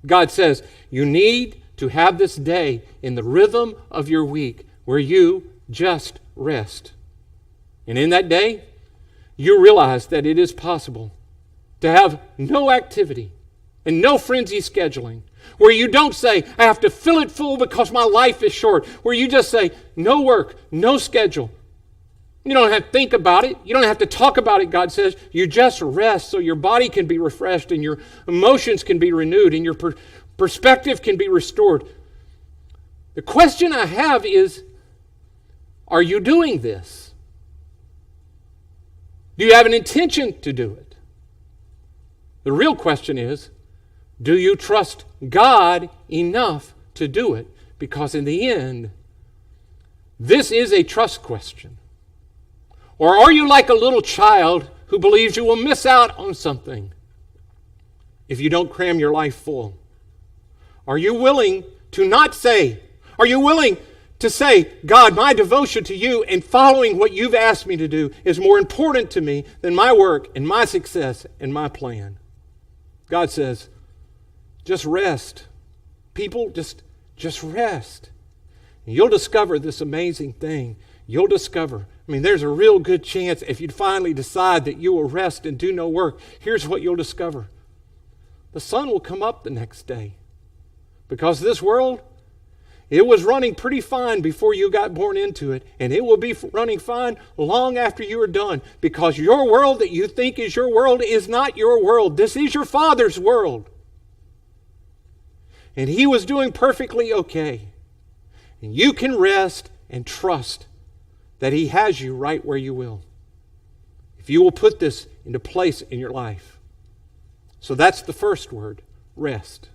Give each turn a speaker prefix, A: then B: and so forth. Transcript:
A: God says, you need to have this day in the rhythm of your week where you just rest. And in that day, you realize that it is possible to have no activity and no frenzy scheduling, where you don't say, I have to fill it full because my life is short, where you just say, no work, no schedule. You don't have to think about it. You don't have to talk about it, God says. You just rest so your body can be refreshed and your emotions can be renewed and your perspective can be restored. The question I have is, are you doing this? Do you have an intention to do it? The real question is, do you trust God enough to do it? Because in the end, this is a trust question. Or are you like a little child who believes you will miss out on something if you don't cram your life full? Are you willing to not say? Are you willing to say, God, my devotion to you and following what you've asked me to do is more important to me than my work and my success and my plan? God says, just rest. People, just rest. And you'll discover this amazing thing. You'll discover, there's a real good chance if you finally decide that you will rest and do no work, here's what you'll discover. The sun will come up the next day. Because this world, it was running pretty fine before you got born into it, and it will be running fine long after you are done, because your world that you think is your world is not your world. This is your Father's world. And He was doing perfectly okay. And you can rest and trust that He has you right where you will, if you will put this into place in your life. So that's the first word, rest.